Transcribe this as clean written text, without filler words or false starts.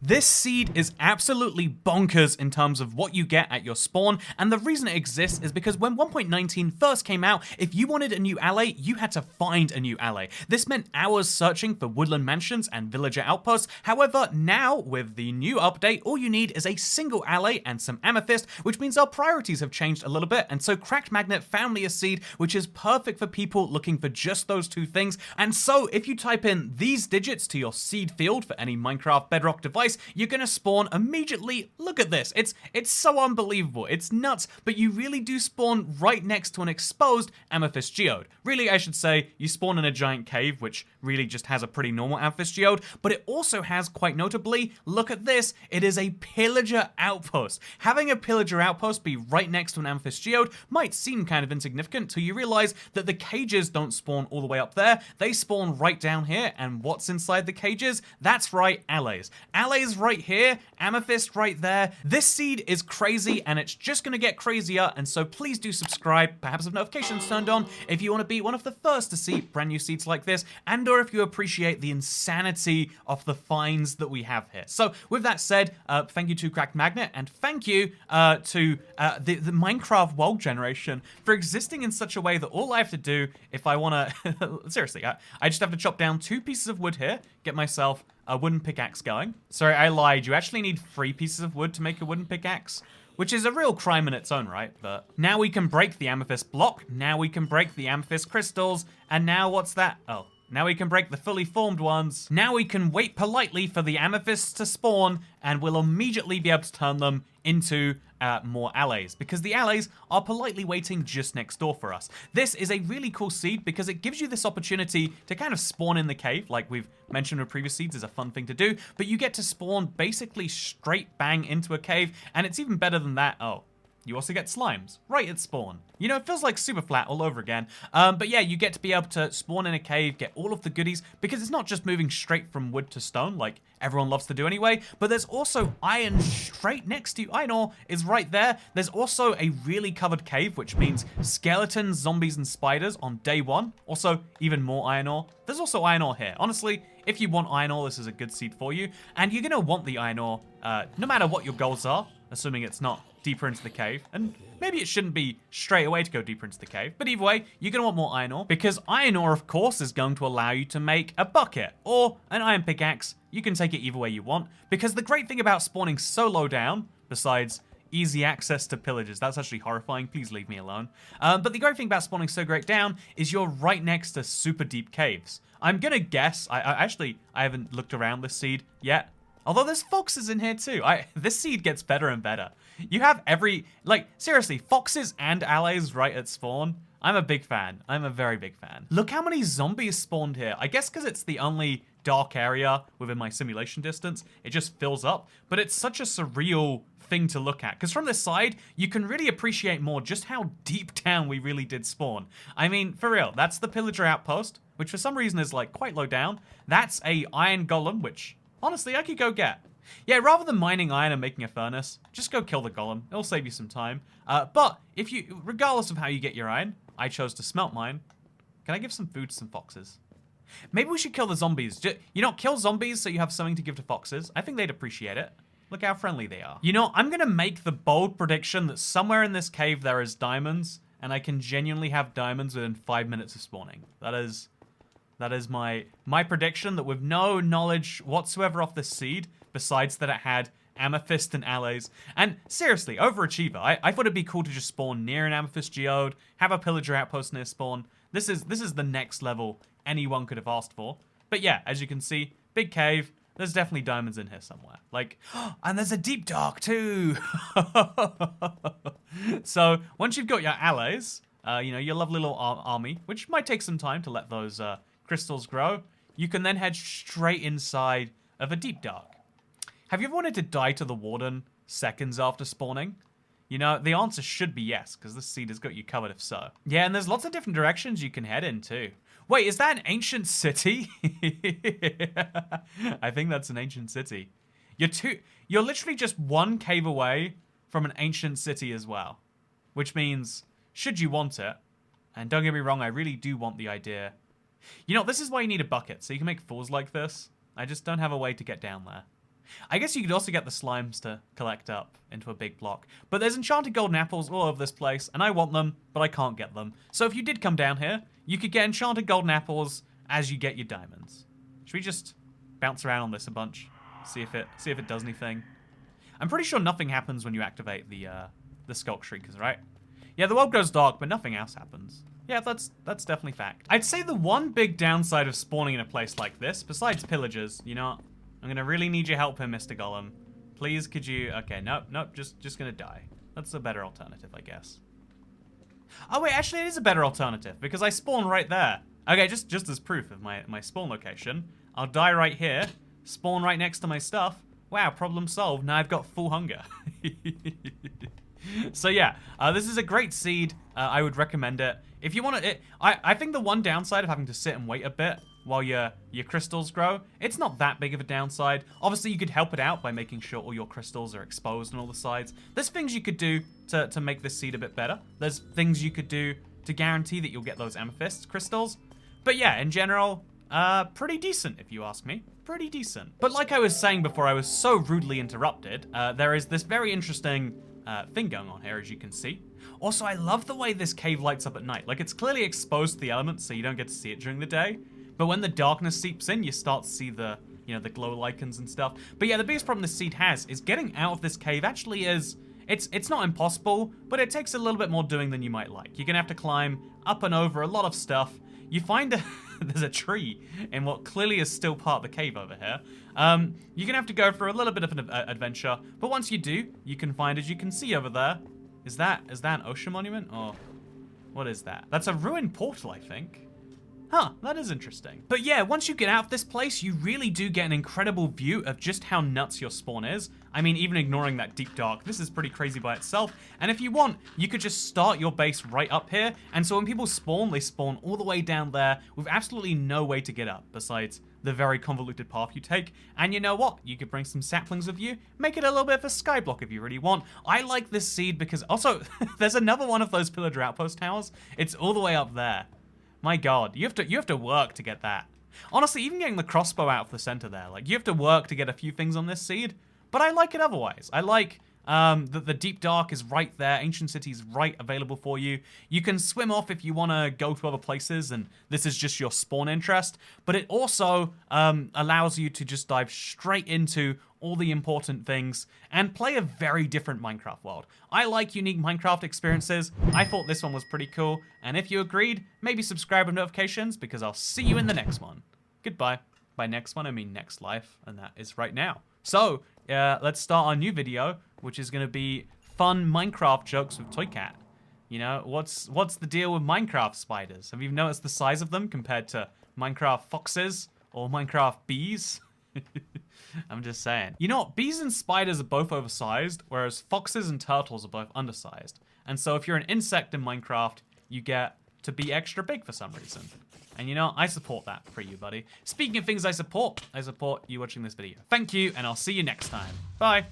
This seed is absolutely bonkers in terms of what you get at your spawn, and the reason it exists is because when 1.19 first came out, if you wanted a new allay, you had to find a new allay. This meant hours searching for woodland mansions and villager outposts. However, now with the new update, all you need is a single allay and some amethyst, which means our priorities have changed a little bit, and so Cracked Magnet found me a seed which is perfect for people looking for just those two things. And so if you type in these digits to your seed field for any Minecraft Bedrock device, you're gonna spawn immediately. Look at this, it's so unbelievable, it's nuts, but you really do spawn right next to an exposed amethyst geode. Really, I should say, you spawn in a giant cave, which really just has a pretty normal amethyst geode, but it also has, quite notably, look at this, it is a pillager outpost. Having a pillager outpost be right next to an amethyst geode might seem kind of insignificant till you realize that the cages don't spawn all the way up there, they spawn right down here, and what's inside the cages? That's right, allays. Allays right here, amethyst right there. This seed is crazy, and it's just gonna get crazier, and so please do subscribe, perhaps have notifications turned on, if you want to be one of the first to see brand new seeds like this, and or if you appreciate the insanity of the finds that we have here. So with that said, thank you to Cracked Magnet, and thank you to the Minecraft world generation for existing in such a way that all I have to do if I want to, seriously, I just have to chop down 2 pieces of wood here, get myself a wooden pickaxe going. Sorry, I lied. You actually need 3 pieces of wood to make a wooden pickaxe, which is a real crime in its own right, but now we can break the amethyst block, now we can break the amethyst crystals, and now what's that? Oh, now we can break the fully formed ones. Now we can wait politely for the amethysts to spawn, and we'll immediately be able to turn them into more allays, because the allays are politely waiting just next door for us. This is a really cool seed because it gives you this opportunity to kind of spawn in the cave, like we've mentioned with previous seeds is a fun thing to do, but you get to spawn basically straight bang into a cave, and it's even better than that. Oh, you also get slimes right at spawn. You know, it feels like super flat all over again. But yeah, you get to be able to spawn in a cave, get all of the goodies, because it's not just moving straight from wood to stone like everyone loves to do anyway, but there's also iron straight next to you. Iron ore is right there. There's also a really covered cave, which means skeletons, zombies, and spiders on day 1. Also, even more iron ore. There's also iron ore here. Honestly, if you want iron ore, this is a good seed for you. And you're gonna want the iron ore, no matter what your goals are, assuming it's not deeper into the cave, and maybe it shouldn't be straight away to go deeper into the cave, but either way, you're gonna want more iron ore, because iron ore, of course, is going to allow you to make a bucket, or an iron pickaxe. You can take it either way you want, because the great thing about spawning so low down, besides easy access to pillagers, that's actually horrifying, please leave me alone, but the great thing about spawning so great down is you're right next to super deep caves. I'm gonna guess, I haven't looked around this seed yet, although there's foxes in here too. This seed gets better and better. You have seriously, foxes and allays right at spawn. I'm a big fan. I'm a very big fan. Look how many zombies spawned here. I guess because it's the only dark area within my simulation distance, it just fills up. But it's such a surreal thing to look at, because from this side, you can really appreciate more just how deep down we really did spawn. I mean, for real, that's the pillager outpost, which for some reason is like quite low down. That's a iron golem, which honestly, I could go get. Yeah, rather than mining iron and making a furnace, just go kill the golem. It'll save you some time. But if you, regardless of how you get your iron, I chose to smelt mine. Can I give some food to some foxes? Maybe we should kill the zombies. Kill zombies so you have something to give to foxes. I think they'd appreciate it. Look how friendly they are. You know, I'm gonna make the bold prediction that somewhere in this cave there is diamonds, and I can genuinely have diamonds within 5 minutes of spawning. That is my prediction, that with no knowledge whatsoever of this seed, besides that it had amethyst and allays. And seriously, overachiever. I thought it'd be cool to just spawn near an amethyst geode, have a pillager outpost near spawn. This is the next level anyone could have asked for. But yeah, as you can see, big cave. There's definitely diamonds in here somewhere. And there's a deep dark too. So once you've got your allays, your lovely little army, which might take some time to let those crystals grow, you can then head straight inside of a deep dark. Have you ever wanted to die to the warden seconds after spawning? You know, the answer should be yes, because this seed has got you covered if so. Yeah, and there's lots of different directions you can head in too. Wait, is that an ancient city? I think that's an ancient city. You're literally just 1 cave away from an ancient city as well. Which means, should you want it, and don't get me wrong, I really do want the idea. You know, this is why you need a bucket, so you can make falls like this. I just don't have a way to get down there. I guess you could also get the slimes to collect up into a big block. But there's enchanted golden apples all over this place, and I want them, but I can't get them. So if you did come down here, you could get enchanted golden apples as you get your diamonds. Should we just bounce around on this a bunch? See if it does anything. I'm pretty sure nothing happens when you activate the Skulk Shriekers, right? Yeah, the world goes dark, but nothing else happens. Yeah, that's definitely fact. I'd say the one big downside of spawning in a place like this, besides pillagers, you know, I'm gonna really need your help here, Mr. Golem. Please, could you? Okay, nope, just gonna die. That's a better alternative, I guess. Oh wait, actually, it is a better alternative because I spawn right there. Okay, just as proof of my spawn location, I'll die right here, spawn right next to my stuff. Wow, problem solved. Now I've got full hunger. So yeah, this is a great seed. I would recommend it. If you want it, I think the one downside of having to sit and wait a bit while your crystals grow, it's not that big of a downside. Obviously, you could help it out by making sure all your crystals are exposed on all the sides. There's things you could do to make this seed a bit better. There's things you could do to guarantee that you'll get those amethyst crystals. But yeah, in general, pretty decent if you ask me. Pretty decent. But like I was saying before I was so rudely interrupted, there is this very interesting thing going on here, as you can see. Also, I love the way this cave lights up at night. Like, it's clearly exposed to the elements, so you don't get to see it during the day. But when the darkness seeps in, you start to see the, you know, the glow lichens and stuff. But yeah, the biggest problem this seed has is getting out of this cave actually is, it's not impossible, but it takes a little bit more doing than you might like. You're gonna have to climb up and over a lot of stuff. You find there's a tree in what clearly is still part of the cave over here. You're gonna have to go for a little bit of an adventure, but once you do, you can find, as you can see over there, is that an ocean monument, or what is that? That's a ruined portal, I think. Huh, that is interesting. But yeah, once you get out of this place, you really do get an incredible view of just how nuts your spawn is. I mean, even ignoring that deep dark, this is pretty crazy by itself. And if you want, you could just start your base right up here. And so when people spawn, they spawn all the way down there with absolutely no way to get up besides the very convoluted path you take. And you know what? You could bring some saplings with you, make it a little bit of a skyblock if you really want. I like this seed because also there's another one of those pillager outpost towers. It's all the way up there. My God, you have to work to get that. Honestly, even getting the crossbow out of the center there, like, you have to work to get a few things on this seed, but I like it otherwise. I like that the deep dark is right there, ancient city's right available for you. You can swim off if you want to go to other places, and this is just your spawn interest, but it also allows you to just dive straight into all the important things and play a very different Minecraft world. I like unique Minecraft experiences. I thought this one was pretty cool, and if you agreed, maybe subscribe with notifications because I'll see you in the next one. Goodbye. By next one, I mean next life, and that is right now. So, let's start our new video, which is going to be fun Minecraft jokes with Toycat. You know, what's the deal with Minecraft spiders? Have you noticed the size of them compared to Minecraft foxes or Minecraft bees? I'm just saying. You know what? Bees and spiders are both oversized, whereas foxes and turtles are both undersized. And so if you're an insect in Minecraft, you get to be extra big for some reason. And you know, I support that for you, buddy. Speaking of things I support you watching this video. Thank you, and I'll see you next time. Bye.